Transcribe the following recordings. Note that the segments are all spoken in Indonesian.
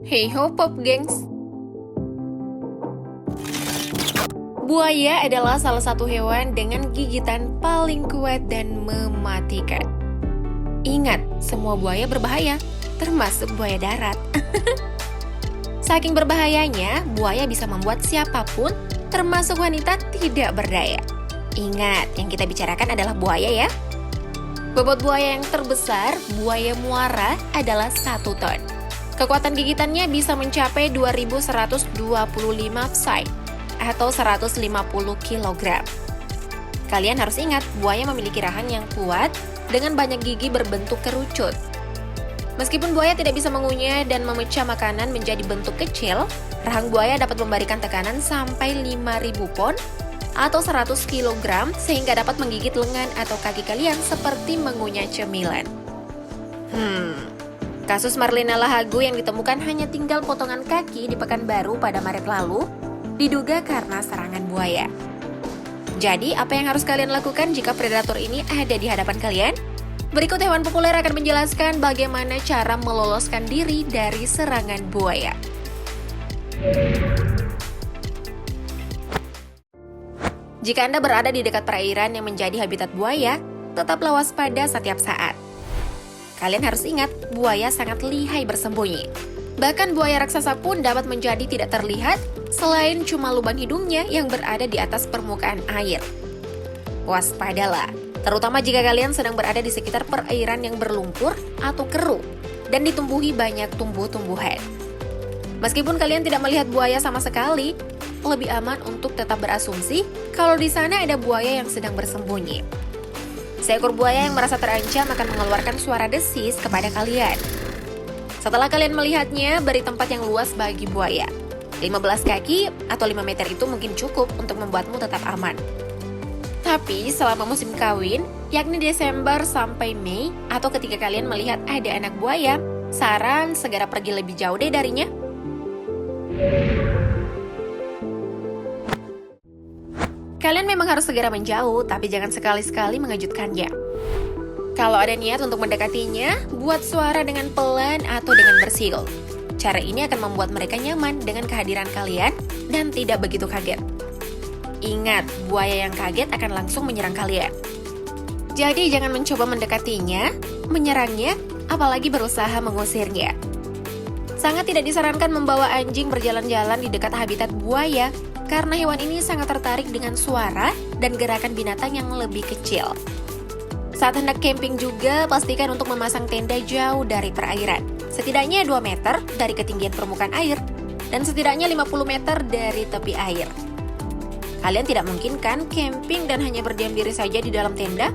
Hey ho pop gengs. Buaya adalah salah satu hewan dengan gigitan paling kuat dan mematikan. Ingat, semua buaya berbahaya, termasuk buaya darat. Saking berbahayanya, buaya bisa membuat siapapun, termasuk wanita, tidak berdaya. Ingat, yang kita bicarakan adalah buaya ya. Bobot buaya yang terbesar, buaya muara, adalah 1 ton. Kekuatan gigitannya bisa mencapai 2125 psi atau 150 kg. Kalian harus ingat, buaya memiliki rahang yang kuat dengan banyak gigi berbentuk kerucut. Meskipun buaya tidak bisa mengunyah dan memecah makanan menjadi bentuk kecil, rahang buaya dapat memberikan tekanan sampai 5.000 pon atau 100 kg sehingga dapat menggigit lengan atau kaki kalian seperti mengunyah cemilan. Kasus Marlina Lahagu yang ditemukan hanya tinggal potongan kaki di Pekanbaru pada Maret lalu diduga karena serangan buaya. Jadi, apa yang harus kalian lakukan jika predator ini ada di hadapan kalian? Berikut hewan populer akan menjelaskan bagaimana cara meloloskan diri dari serangan buaya. Jika Anda berada di dekat perairan yang menjadi habitat buaya, tetaplah waspada setiap saat. Kalian harus ingat, buaya sangat lihai bersembunyi. Bahkan buaya raksasa pun dapat menjadi tidak terlihat selain cuma lubang hidungnya yang berada di atas permukaan air. Waspadalah, terutama jika kalian sedang berada di sekitar perairan yang berlumpur atau keruh dan ditumbuhi banyak tumbuh-tumbuhan. Meskipun kalian tidak melihat buaya sama sekali, lebih aman untuk tetap berasumsi kalau di sana ada buaya yang sedang bersembunyi. Seekor buaya yang merasa terancam akan mengeluarkan suara desis kepada kalian. Setelah kalian melihatnya, beri tempat yang luas bagi buaya. 15 kaki atau 5 meter itu mungkin cukup untuk membuatmu tetap aman. Tapi selama musim kawin, yakni Desember sampai Mei, atau ketika kalian melihat ada anak buaya, saran segera pergi lebih jauh deh darinya. Kalian memang harus segera menjauh, tapi jangan sekali-sekali mengejutkannya. Kalau ada niat untuk mendekatinya, buat suara dengan pelan atau dengan bersiul. Cara ini akan membuat mereka nyaman dengan kehadiran kalian dan tidak begitu kaget. Ingat, buaya yang kaget akan langsung menyerang kalian. Jadi jangan mencoba mendekatinya, menyerangnya, apalagi berusaha mengusirnya. Sangat tidak disarankan membawa anjing berjalan-jalan di dekat habitat buaya, karena hewan ini sangat tertarik dengan suara dan gerakan binatang yang lebih kecil. Saat hendak camping juga, pastikan untuk memasang tenda jauh dari perairan. Setidaknya 2 meter dari ketinggian permukaan air, dan setidaknya 50 meter dari tepi air. Kalian tidak mungkin kan camping dan hanya berdiam diri saja di dalam tenda?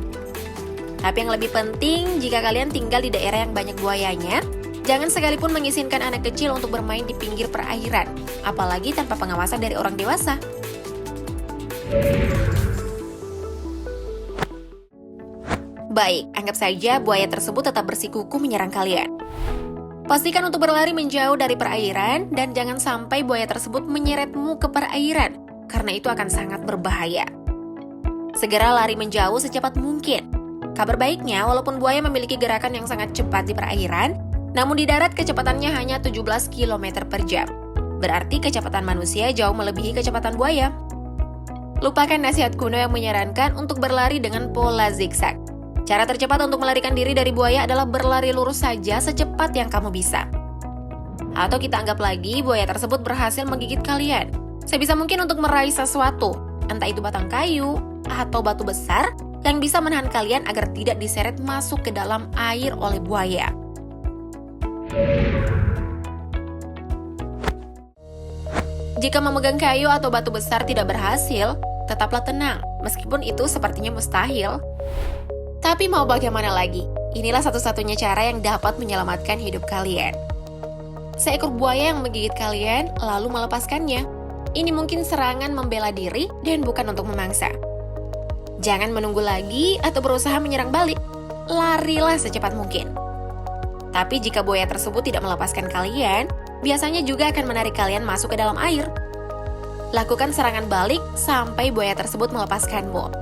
Tapi yang lebih penting, jika kalian tinggal di daerah yang banyak buayanya, jangan sekalipun mengizinkan anak kecil untuk bermain di pinggir perairan, apalagi tanpa pengawasan dari orang dewasa. Baik, anggap saja buaya tersebut tetap bersikukuh menyerang kalian. Pastikan untuk berlari menjauh dari perairan dan jangan sampai buaya tersebut menyeretmu ke perairan, karena itu akan sangat berbahaya. Segera lari menjauh secepat mungkin. Kabar baiknya, walaupun buaya memiliki gerakan yang sangat cepat di perairan, namun di darat kecepatannya hanya 17 km per jam. Berarti kecepatan manusia jauh melebihi kecepatan buaya. Lupakan nasihat kuno yang menyarankan untuk berlari dengan pola zigzag. Cara tercepat untuk melarikan diri dari buaya adalah berlari lurus saja secepat yang kamu bisa. Atau kita anggap lagi buaya tersebut berhasil menggigit kalian. Sebisa mungkin untuk meraih sesuatu, entah itu batang kayu atau batu besar yang bisa menahan kalian agar tidak diseret masuk ke dalam air oleh buaya. Jika memegang kayu atau batu besar tidak berhasil, tetaplah tenang, meskipun itu sepertinya mustahil. Tapi mau bagaimana lagi? Inilah satu-satunya cara yang dapat menyelamatkan hidup kalian. Seekor buaya yang menggigit kalian, lalu melepaskannya. Ini mungkin serangan membela diri dan bukan untuk memangsa. Jangan menunggu lagi atau berusaha menyerang balik. Larilah secepat mungkin. Tapi jika buaya tersebut tidak melepaskan kalian, biasanya juga akan menarik kalian masuk ke dalam air. Lakukan serangan balik sampai buaya tersebut melepaskanmu.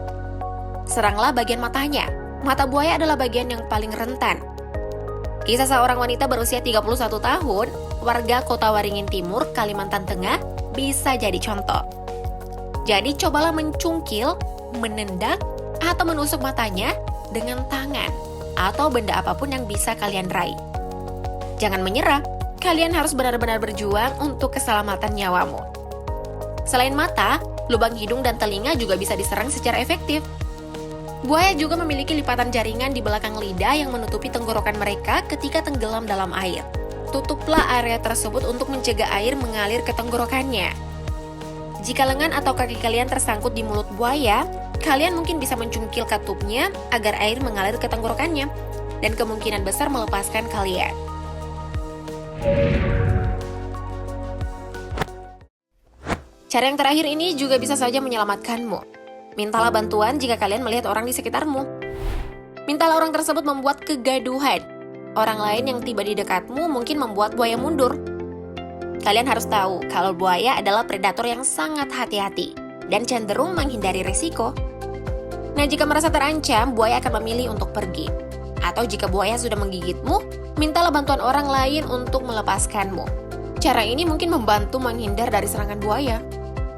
Seranglah bagian matanya. Mata buaya adalah bagian yang paling rentan. Kisah seorang wanita berusia 31 tahun, warga Kota Waringin Timur, Kalimantan Tengah, bisa jadi contoh. Jadi cobalah mencungkil, menendak, atau menusuk matanya dengan tangan atau benda apapun yang bisa kalian raih. Jangan menyerah, kalian harus benar-benar berjuang untuk keselamatan nyawamu. Selain mata, lubang hidung dan telinga juga bisa diserang secara efektif. Buaya juga memiliki lipatan jaringan di belakang lidah yang menutupi tenggorokan mereka ketika tenggelam dalam air. Tutuplah area tersebut untuk mencegah air mengalir ke tenggorokannya. Jika lengan atau kaki kalian tersangkut di mulut buaya, kalian mungkin bisa mencungkil katupnya agar air mengalir ke tenggorokannya, dan kemungkinan besar melepaskan kalian. Cara yang terakhir ini juga bisa saja menyelamatkanmu. Mintalah bantuan jika kalian melihat orang di sekitarmu. Mintalah orang tersebut membuat kegaduhan. Orang lain yang tiba di dekatmu mungkin membuat buaya mundur. Kalian harus tahu kalau buaya adalah predator yang sangat hati-hati dan cenderung menghindari risiko. Nah, jika merasa terancam, buaya akan memilih untuk pergi. Atau jika buaya sudah menggigitmu, mintalah bantuan orang lain untuk melepaskanmu. Cara ini mungkin membantu menghindar dari serangan buaya.